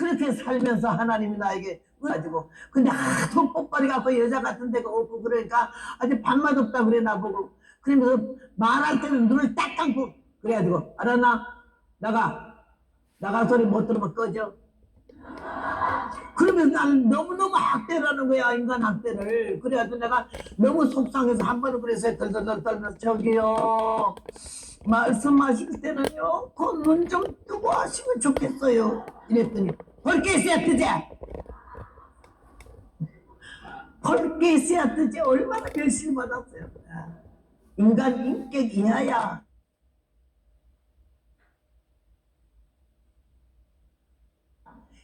그렇게 살면서 하나님이 나에게 가지고 근데 하도 뽀빠리 갖고 여자 같은 데가 없고 그러니까 아주 밥맛 없다 그래 나보고. 그러면서 말할 때는 눈을 딱 감고 그래가지고 알았나? 나가 소리 못 들으면 꺼져. 그러면서 나는 너무너무 학대라는 거야, 인간 학대를. 그래가지고 내가 너무 속상해서 한 번은 그래서 덜덜덜 떨면서 저기요 말씀하실 때는요 그 눈 좀 뜨고 하시면 좋겠어요 이랬더니 볼게 있어야 뜨지. 볼게 있어야 뜨지. 얼마나 열심히 받았어요. 인간 인격 이하야.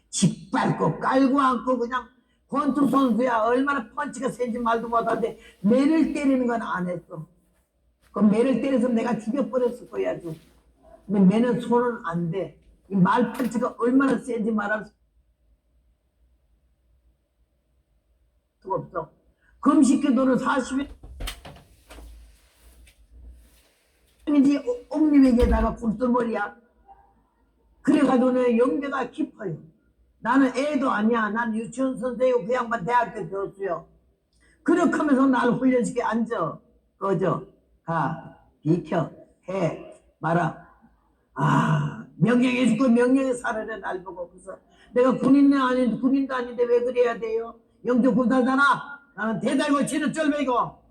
짓밟고 깔고 앉고 그냥 권투 선수야. 얼마나 펀치가 센지 말도 못하는데 매를 때리는 건 안 했어. 그 매를 때려서 내가 죽여버렸을 거야 아주. 근데 매는 손은 안 돼. 이 말 펀치가 얼마나 센지 말할 수가 없어. 금식기도는 40일 이지 옥님에게다가 굴돌머리야. 그래가지고 내 영계가 깊어요. 나는 애도 아니야. 난 유치원 선생이고 그 양반 대학교 교수요. 그렇게 하면서 나를 훈련시켜. 앉아, 꺼져, 가, 비켜, 해, 말아. 명령해 주고 명령에 살아래 날 보고. 그래서 내가 군인도 아닌데 왜 그래야 돼요? 영적 군사잖아. 나는 대달고 치는 쫄병이고.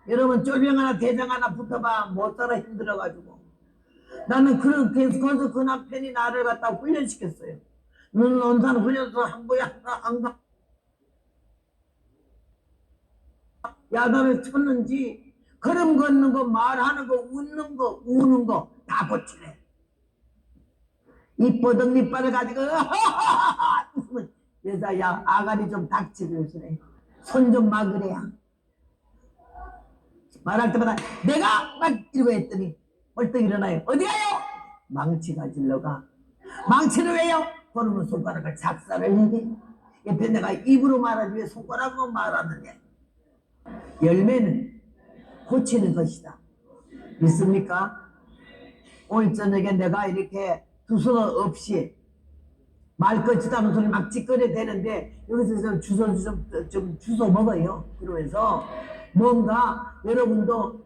여러분 쫄병 하나 대장 하나 붙어봐 못 살아 힘들어가지고. 나는 그렇게 해서 그 남편이 나를 갖다 훈련시켰어요. 눈 온산 훈련소 한 거야 안 가. 야단을 쳤는지 걸음 걷는 거 말하는 거 웃는 거 우는 거 다 고치네. 이뻐덕 밑발을 가지고 여자야 아가리 좀 닥치고 그래. 손 좀 막으래야. 말할 때마다 내가 막 이러고 했더니 벌떡 일어나요. 어디 가요? 망치 가지러 가. 망치는 왜요? 그러면 손가락을 작살을 내게. 옆에 내가 입으로 말하지 왜 손가락으로 말하느냐. 열매는 고치는 것이다. 믿습니까? 오늘 저녁에 내가 이렇게 두서도 없이 말 꺼지도 않은 소리 막 찌꺼려 대는데 여기서 좀 주워 먹어요. 그러면서 뭔가 여러분도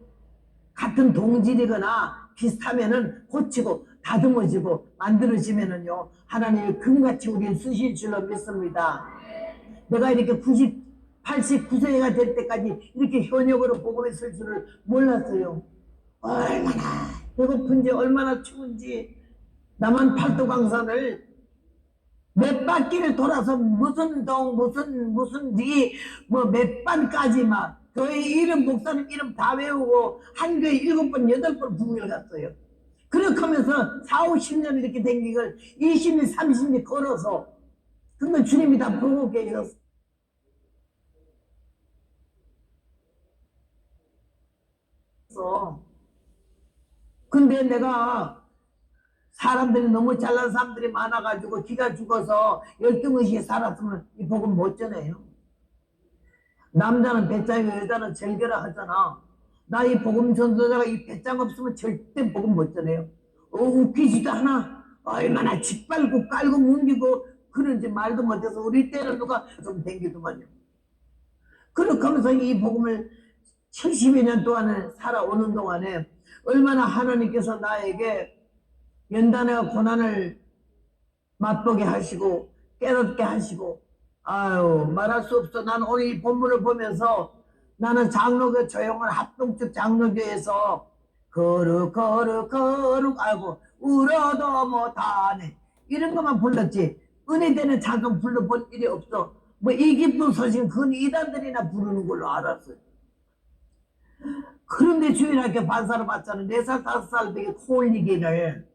같은 동질이거나 비슷하면은 고치고 다듬어지고 만들어지면은요 하나님이 금같이 우리를 쓰실 줄로 믿습니다. 내가 이렇게 89세가 될 때까지 이렇게 현역으로 복음에 쓸 줄을 몰랐어요. 얼마나 배고픈지 얼마나 추운지. 남한 팔도강산을 몇 바퀴를 돌아서 무슨 동 무슨 뒤 뭐 몇 반까지 막 교회 이름 목사님 이름 다 외우고 한 교회 7번 8번 부흥을 갔어요. 그렇게 하면서 4, 50년 이렇게 된 걸 20일 30일 걸어서 그건 주님이 다 보고 계셨어. 근데 내가 사람들이 너무 잘난 사람들이 많아가지고 기가 죽어서 열등의식에 살았으면 이 복음 못 전해요. 남자는 배짱이고 여자는 절개라 하잖아. 나 이 복음 전도자가 이 배짱 없으면 절대 복음 못 전해요. 웃기지도 않아. 얼마나 짓밟고 깔고 뭉기고 그런지 말도 못해서 우리 때는 누가 좀 댕기더만요. 그렇게 하면서 이 복음을 70여 년 동안을 살아오는 동안에 얼마나 하나님께서 나에게 연단과 고난을 맛보게 하시고 깨닫게 하시고 말할 수 없어. 나는 오늘 이 본문을 보면서 나는 장로교 조용한 합동적 장로교에서 거룩 알고 울어도 못하네 이런 것만 불렀지 은혜되는 찬송 불러본 일이 없어. 뭐 이 기쁜 소식은 그건 이단들이나 부르는 걸로 알았어요. 그런데 주일학교 반사를 받자는 4살 5살 되게 코 올리기를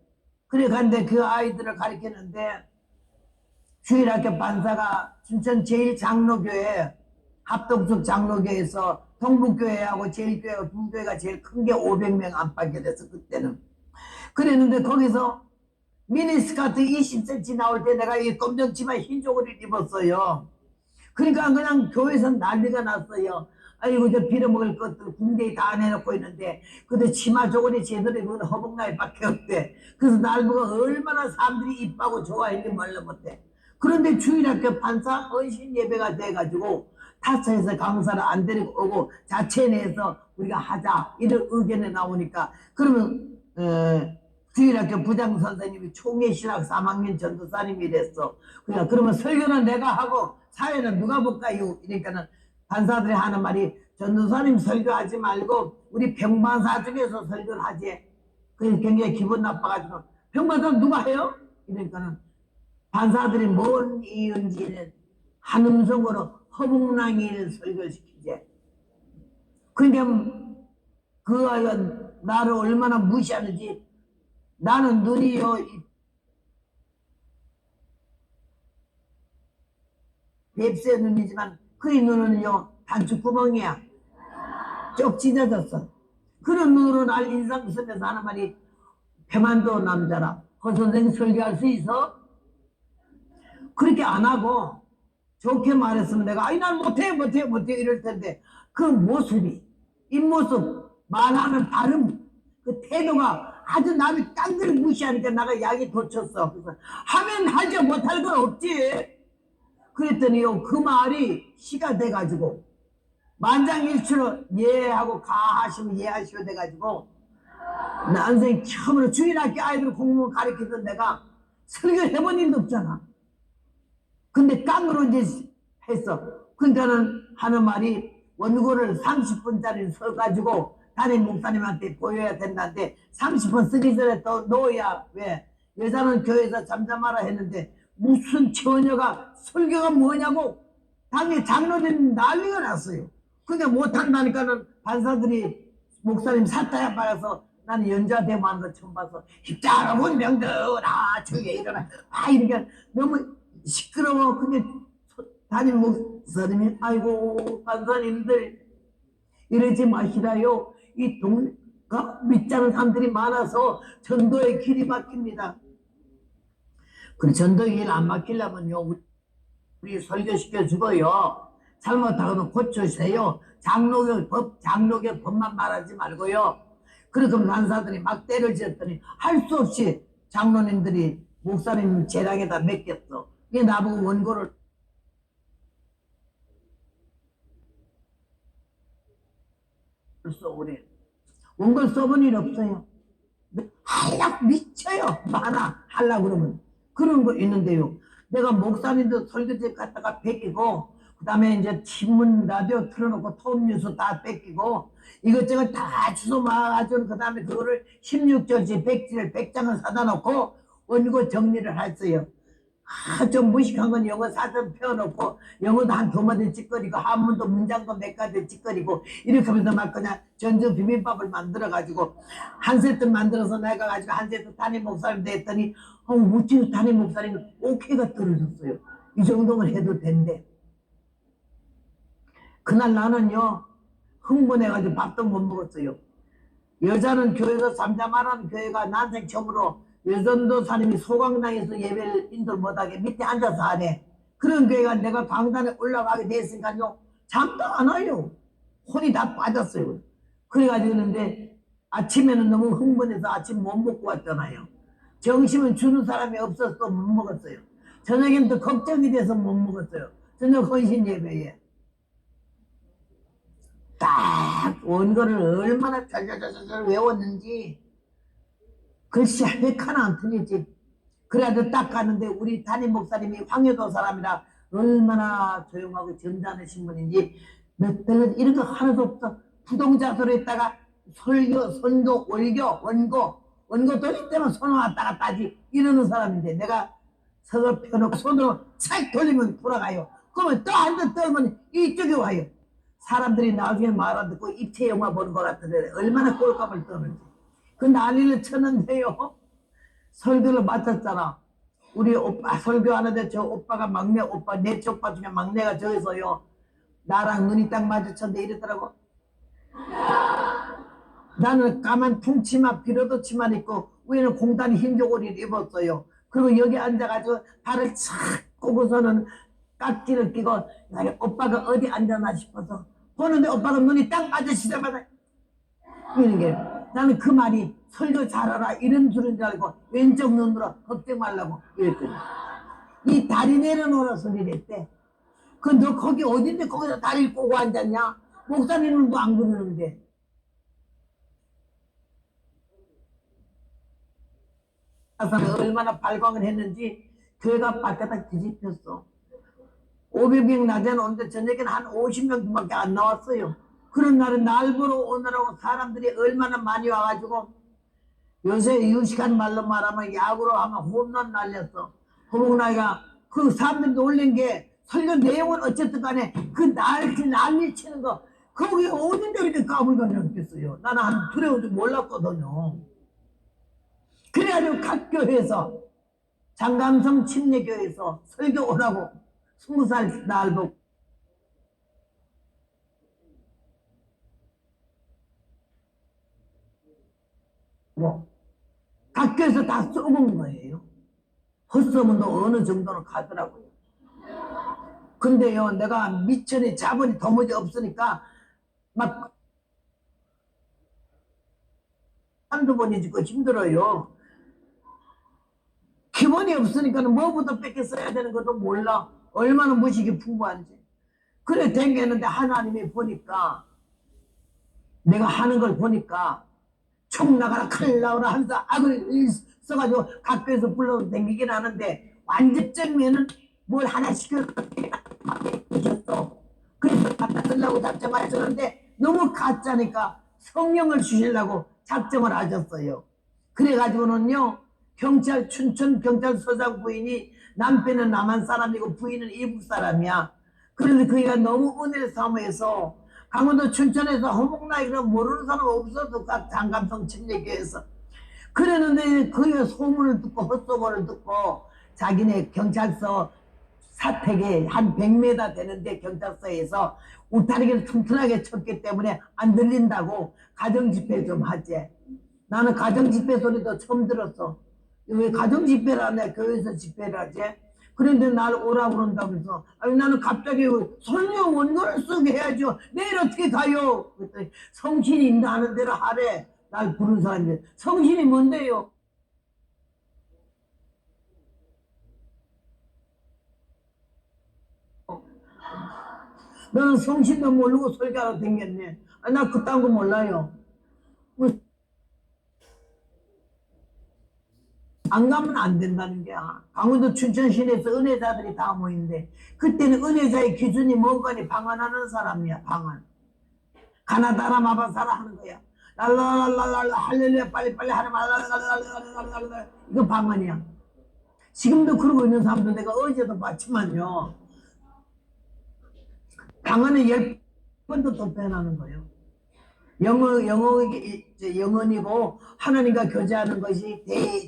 그래 간데 그 아이들을 가르치는데 주일학교 반사가 춘천 제일장로교회 합동적 장로교회에서 동북교회하고 제일교회하고 두 교회가 제일 큰 게 500명 안팎이 돼서 그때는 그랬는데 거기서 미니스커트 20cm 나올 때 내가 이 검정 치마 흰 조거리를 입었어요. 그러니까 그냥 교회에서 난리가 났어요. 아이고 저 빌어먹을 것들 군대에 다 내놓고 있는데 근데 치마 조거리 제대로 입은 허벅나이 밖에 없대. 그래서 날 보고 얼마나 사람들이 이쁘고 좋아했는지 몰라 못해. 그런데 주일학교 판사 헌신 예배가 돼가지고 타사에서 강사를 안 데리고 오고 자체 내에서 우리가 하자 이런 의견이 나오니까 그러면 주일학교 부장 선생님이 총회신학 3학년 전도사님이 됐어. 그러니까 그러면 설교는 내가 하고 사회는 누가 볼까요? 이러니까는 판사들이 하는 말이 전도사님 설교하지 말고 우리 평판사 중에서 설교를 하지. 그래서 굉장히 기분 나빠가지고 평판사 누가 해요? 이러니까는 판사들이 뭔 이유인지는 한음성으로 허뭉랑이를 설교시키지. 그러니까 그 아이가 나를 얼마나 무시하는지. 나는 눈이요 뱁새 눈이지만 그의 눈은요 단추구멍이야. 쪽 찢어졌어. 그런 눈으로 날 인상 쓰면서 하는 말이 배만도 남자라 허 선생 설교할 수 있어? 그렇게 안 하고 좋게 말했으면 내가 아니 난 못해 이럴 텐데 그 모습이 입모습 말하는 발음 그 태도가 아주 남이 딴 걸 무시하니까 나가 약이 돋쳤어. 그래서 하면 하죠 못할 건 없지. 그랬더니요 그 말이 시가 돼가지고 만장일치로 예하고 가하시면 예하시오 돼가지고 난생 처음으로 주일학교 아이들 공부 가르치던 내가 설교를 해본 일도 없잖아. 근데 깡으로 이제 했어. 그러니까는 하는 말이 원고를 30분짜리 써가지고 담임 목사님한테 보여야 된다는데 30분 쓰기 전에 또 넣어야 왜 여자는 교회에서 잠잠하라 했는데 무슨 처녀가 설교가 뭐냐고 당연히 장로님 난리가 났어요. 근데 못한다니까는 판사들이 목사님 사타야 빠져서 나는 연좌 대모하는 거 처음 봐서 십자군 명들아 저게 일어나 이러니까 너무 시끄러워. 근데 담임 목사님이 아이고 판사님들 이러지 마시라요. 이 동가 믿자는 사람들이 많아서 전도의 길이 막힙니다. 그 전도의 길 안 막히려면요 우리 설교시켜 주고요 잘못하고는 고쳐주세요. 장로교 법만 말하지 말고요. 그렇게 간사들이 막 때를 지었더니 할 수 없이 장로님들이 목사님 재량에다 맡겼어. 이게 나보고 원고를 써오래. 원고를 써본 일 없어요. 하려고 미쳐요. 많아 하려고 그러면. 그런 거 있는데요. 내가 목사님도 설교집 갔다가 뺏기고 그 다음에 이제 신문 라디오 틀어놓고 톱뉴스 다 뺏기고 이것저것 다 주워 모아가지고 그 다음에 그거를 16절지 100장을 사다 놓고 원고 정리를 했어요. 좀 무식한 건 영어 사전 펴놓고 영어도 한 두 마디 찌꺼리고 한문도 문장도 몇 가지 찌꺼리고 이렇게 하면서 막 그냥 전주 비빔밥을 만들어가지고 한 세트 만들어서 내가 가지고 한 세트 담임 목사님 됐더니 우찌 담임 목사님이 오케이가 떨어졌어요. 이 정도면 해도 된대. 그날 나는요 흥분해가지고 밥도 못 먹었어요. 여자는 교회에서 잠잠하라는 교회가 난생 처음으로 여전도사님이 소강당에서 예배를 인도를 못하게 밑에 앉아서 하네. 그런 교회가 내가 강단에 올라가게 됐으니까요 잠도 안 와요. 혼이 다 빠졌어요. 그래가지고 있는데 아침에는 너무 흥분해서 아침 못 먹고 왔잖아요. 점심은 주는 사람이 없어서 또 못 먹었어요. 저녁에는 또 걱정이 돼서 못 먹었어요. 저녁 헌신 예배에 딱 원고를 얼마나 잘 외웠는지 글씨 한 하나 안 틀리지. 그래도 딱 가는데 우리 담임 목사님이 황여도 사람이라 얼마나 조용하고 점잖으신 분인지 이런 거 하나도 없어. 부동자소로 했다가 설교, 선교, 월교, 원고 돌릴 때만 손을 왔다가 따지 이러는 사람인데 내가 서서 펴놓고 손으로 찰 돌리면 돌아가요. 그러면 또 한 번 떨면 이쪽에 와요. 사람들이 나중에 말 안 듣고 입체 영화 보는 것 같은데 얼마나 꼴값을 떠는지. 그 난리를 쳤는데요. 설교를 맡았잖아. 우리 오빠 설교하는데 저 오빠가 막내 오빠 넷째 오빠 중에 막내가 저기서요. 나랑 눈이 딱 마주쳤는데 이랬더라고. 나는 까만 퉁치마 비로도 치마 입고 위에는 공단 흰 저고리를 입었어요. 그리고 여기 앉아가지고 발을 착 꼬고서는 깍지를 끼고 오빠가 어디 앉았나 싶어서 보는데 오빠가 눈이 딱 마주치자마자 이런 게 나는 그 말이 설교 잘하라 이런 줄인 줄 알고 왼쪽 눈으로 걱정 말라고 이랬더니 이 다리 내려놓으라 소리를 했대. 그 너 거기 어딘데 거기서 다리를 꼬고 앉았냐? 목사님은 뭐 안 그러는데. 얼마나 발광을 했는지 교회가 바깥에 뒤집혔어. 500명 낮에는 오는데 저녁에는 한 50명밖에 안 나왔어요. 그런 날은 날 보러 오느라고 사람들이 얼마나 많이 와가지고 요새 유식한 말로 말하면 야구로 하면 홈런 날렸어. 호목나이가 그 사람들이 놀란 게 설교 내용은 어쨌든 간에 그 난리 치는 거 거기 어딘데 이렇게 까불거렸겠어요. 나는 한 두려운 줄 몰랐거든요. 그래가지고 각 교회에서 장감성 침례교회에서 설교 오라고 20살 날 보고 학교에서 다 쏘은 거예요. 헛소문도 어느 정도는 가더라고요. 근데요, 내가 미천이 자본이 도무지 없으니까 막 한두 번이 짓고 힘들어요. 기본이 없으니까는 뭐부터 뺏겨 써야 되는 것도 몰라. 얼마나 무식이 풍부한지. 그래 댕겼는데 하나님이 보니까 내가 하는 걸 보니까 총 나가라 칼 나오라 하면서 악을 써가지고 학교에서 불러서 댕기긴 하는데 완전적면은 뭘 하나 시켜줬어. 그래서 갖다 쓰려고 작정을 하셨는데 너무 가짜니까 성령을 주시려고 작정을 하셨어요. 그래가지고는요 경찰 춘천 경찰서장 부인이 남편은 남한 사람이고 부인은 이북 사람이야. 그런데 그이가 너무 은혜를 사모해서 강원도 춘천에서 허목나이를 모르는 사람 없어도 각 장감성 침례교회에서 그러는데 그이가 소문을 듣고 헛소문을 듣고 자기네 경찰서 사택에 한 100m 되는데 경찰서에서 울타리를 튼튼하게 쳤기 때문에 안 들린다고 가정집회 좀 하지. 나는 가정집회 소리도 처음 들었어. 왜 가정집회를 하냐 교회에서 집회를 하지. 그런데 날 오라고 그런다고 해서 아니 나는 갑자기 성령 원고를 쓰게 해야죠. 내일 어떻게 가요? 그랬더니 성신이 인도하는 대로 하래. 날 부른 사람이 성신이 뭔데요? 너는 성신도 모르고 설교하러 댕겼네. 아, 나 그딴 거 몰라요. 안 가면 안 된다는 게야. 강원도 춘천시내에서 은혜자들이 다 모이는데 그때는 은혜자의 기준이 뭔가니 방언하는 사람이야. 방언. 가나다라 마바사라 하는 거야. 랄랄랄랄랄 할렐루야 빨리빨리 하는 랄랄랄랄랄랄 이거 방언이야. 지금도 그러고 있는 사람들 내가 어제도 봤지만요. 방언은 10번도 더 표현하는 거예요. 영언이고 하나님과 교제하는 것이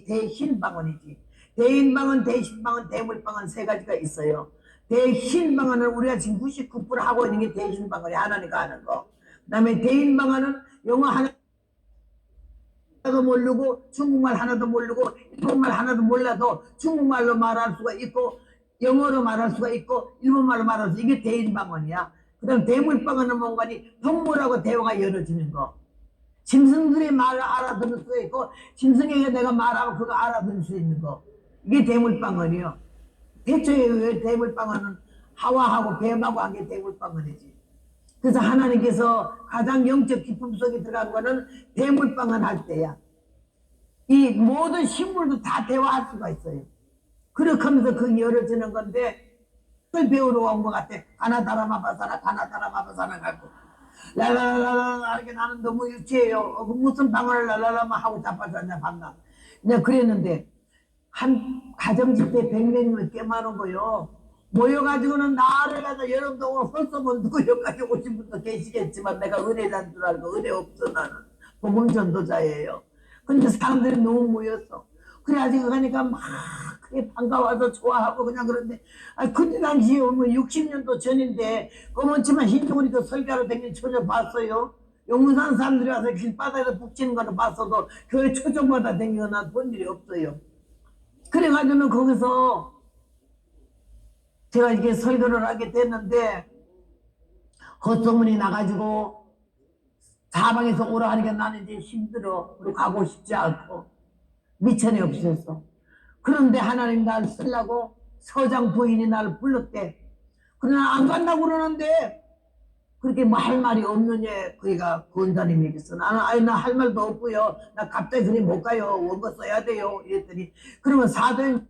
대신방언이지. 대인방언, 대신방언, 대물방언 세 가지가 있어요. 대신방언은 우리가 지금 99% 하고 있는 게 대신방언이 하나님과 하는 거. 그 다음에 대인방언은 영어 하나도 모르고 중국말 하나도 모르고 일본말 하나도 몰라도 중국말로 말할 수가 있고 영어로 말할 수가 있고 일본말로 말할 수 이게 대인방언이야. 그 다음 대물방언은 뭔가니 동물하고 대화가 이루어지는 거. 짐승들이 말을 알아들을 수 있고 짐승에게 내가 말하면 그거 알아들을 수 있는 거. 이게 대물방언이요. 대초에 대물방언은 하와하고 뱀하고 한 게 대물방언이지. 그래서 하나님께서 가장 영적 기쁨 속에 들어간 거는 대물방언 할 때야. 이 모든 식물도 다 대화할 수가 있어요. 그렇게 하면서 그게 열어지는 건데 그걸 배우러 온 것 같아. 가나다라마바사라 가나다라마바사라 갖고 랄랄랄랄라 이렇게 나는 너무 유치해요. 무슨 방언을 랄랄라마 하고 자빠졌냐 방금. 내가 그랬는데 한 가정집회 100명이면 꽤 많은 거요. 모여가지고는 나를 가서 여러분도 오늘 헐소문 듣고 여기까지 오신 분도 계시겠지만 내가 은혜자인 줄 알고 은혜 없어 나는. 복음 전도자예요. 근데 사람들이 너무 모였어. 그래가지고 가니까 막 그게 반가워서 좋아하고 그냥 그런데 그때 당시에 뭐 60년도 전인데 검은치만 흰둥 이니까 설교하러 다니는 처녀 봤어요. 용산 사람들이 와서 길바닥에서 북치는 거는 봤어도 교회 초정마다 다니거나 본 일이 없어요. 그래가지고는 거기서 제가 이렇게 설교를 하게 됐는데 헛소문이 나가지고 사방에서 오라 하니까 나는 이제 힘들어. 그리고 가고 싶지 않고 미천이 없었어. 그런데 하나님 날 쓰려고 서장 부인이 나를 불렀대. 그러나 안 간다고 그러는데 그렇게 뭐 할 말이 없느냐 그이가 권사님 얘기했어. 나는 아니 나 할 말도 없고요. 나 갑자기 그리 못 가요. 원고 써야 돼요. 이랬더니 그러면 사도행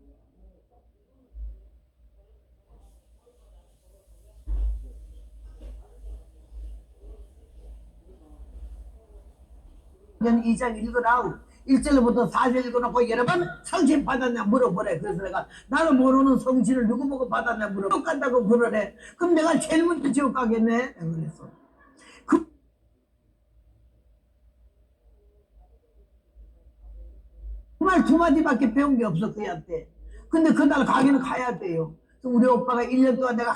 전 2장 읽으라고 1절부터 4절 읽어놓고 여러 번 성신 받았냐 물어보래. 그래서 내가 나는 모르는 성신을 누구 보고 받았냐 물어보래. 지옥 간다고 그러래. 그럼 내가 제일 먼저 지옥 가겠네. 그래서 그 말 두 마디밖에 배운 게 없어 그한테. 근데 그날 가기는 가야 돼요. 우리 오빠가 1년 동안 내가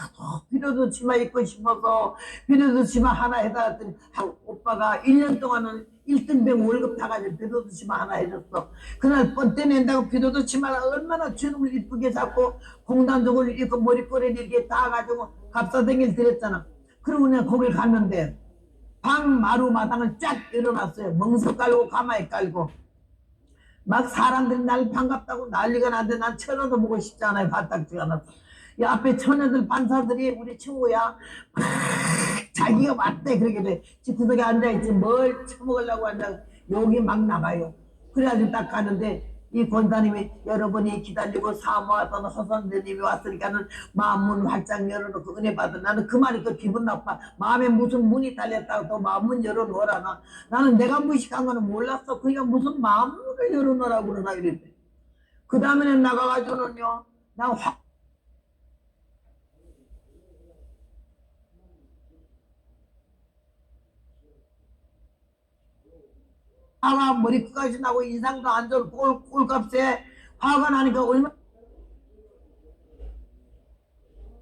비로도 치마 입고 싶어서 비로도 치마 하나 해다 줬더니 오빠가 1년 동안은 1등병 월급 타가지고 비로도 치마 하나 해줬어. 그날 번때 낸다고 비로도 치마를 얼마나 주름을 이쁘게 잡고 공단족을 입고 머리꼬리를 이렇게 따가지고 갑사댕이를 드렸잖아. 그러고 내가 거길 갔는데 방 마루 마당을 쫙 열어놨어요. 멍석 깔고 가마에 깔고 막 사람들이 날 반갑다고 난리가 났는데 난 쳐다도 보고 싶지 않아요. 바닥지가 나서. 이 앞에 처녀들 반사들이 우리 친구야 자기가 맞대 그러게 돼. 집구석에 앉아있지 뭘 처먹으려고 앉아 욕이 막 나가요. 그래가지고 딱 가는데 이 권사님이 여러분이 기다리고 사모하던 허선대님이 왔으니까는 마음 문 활짝 열어놓고 은혜 받아. 나는 그 말이 또 기분 나빠. 마음에 무슨 문이 달렸다고 또 마음 문 열어놓으라. 나는 내가 무식한 거는 몰랐어. 그러니까 무슨 마음 문을 열어놓으라고 그러나 이랬대. 그 다음에는 나가가지고는요 나 화가 머리끝까지 나고 인상도 안 좋고 꼴값에 화가 나니까 얼마나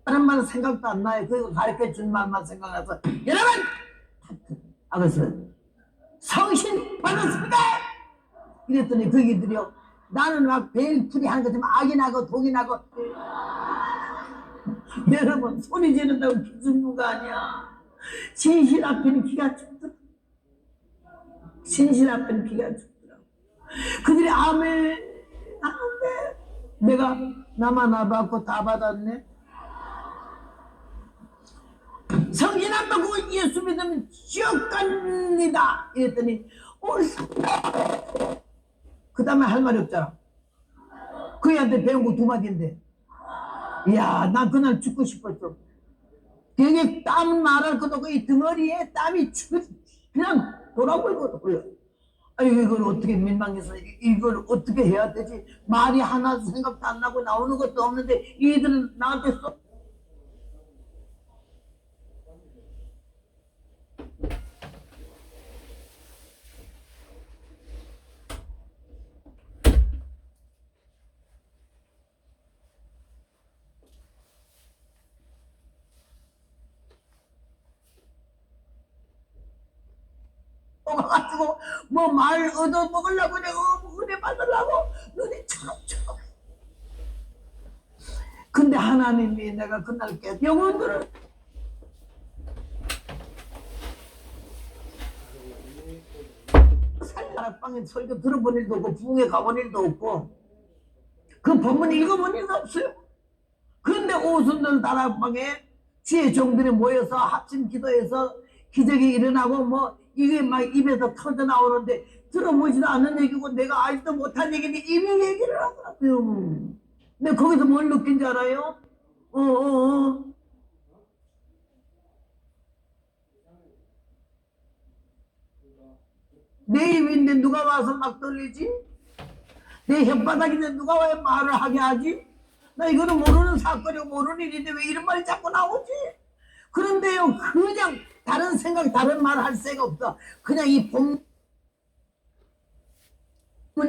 다른 말 생각도 안 나요. 그거 가르쳐 준 말만 생각나서 여러분 그래서 성신 받았습니다 이랬더니 거기들이요 나는 막 벨풀이 하는 것처럼 악이 나고 독이 나고 여러분 소리 지른다고 기승무가 아니야. 진실 앞에는 기가 죽더라. 진실 앞에는 기가 죽더라. 그들이 아멘 하는데 내가 나만 안 받고 다 받았네. 성신 안 받고 예수 믿으면 지옥 갑니다 이랬더니 옳습니다. 그 다음에 할 말이 없잖아. 그애한테 배운 거 두 마디인데 이야 난 그날 죽고 싶었어. 되게 땀 말할 것도 없고 이 등어리에 땀이 그냥 돌아버리고 흘러. 아니 이걸 어떻게 민망해서 이걸 어떻게 해야 되지. 말이 하나 생각도 안 나고 나오는 것도 없는데 이들은 나한테 가지고 뭐 말 얻어먹으려고 내가 은혜 받으려고 눈이 척척. 근데 하나님이 내가 그날 깨 영혼들을 다락방에 설교 들어본 일도 없고 부흥회 가본 일도 없고 그 본문 읽어본 일도 없어요. 그런데 오순절 다락방에 주의 종들이 모여서 합심 기도해서 기적이 일어나고 뭐 이게 막 입에서 터져 나오는데 들어보지도 않는 얘기고 내가 알지도 못한 얘기인데 이미 얘기를 하더라고요. 근데 거기서 뭘 느낀 줄 알아요? 내 입인데 누가 와서 막 돌리지? 내 혓바닥인데 누가 왜 말을 하게 하지? 나 이거는 모르는 사건이고 모르는 일인데 왜 이런 말이 자꾸 나오지? 그런데요 그냥 다른 생각 다른 말 할 새가 없어. 그냥 이 본문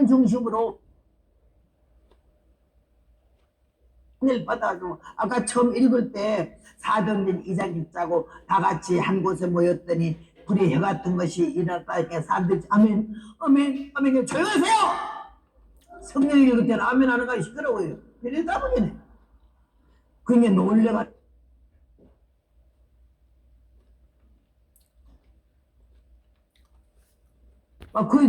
중심으로 을 받아가지고 아까 처음 읽을 때 사도행전 2장 읽자고 다 같이 한 곳에 모였더니 불이 해 같은 것이 일어났다 이렇게 사람들이 아멘 아멘 아멘 조용하세요. 성령 읽을 때는 아멘 하는 거 시끄러워요. 이러다 보니네 그게 놀래가 그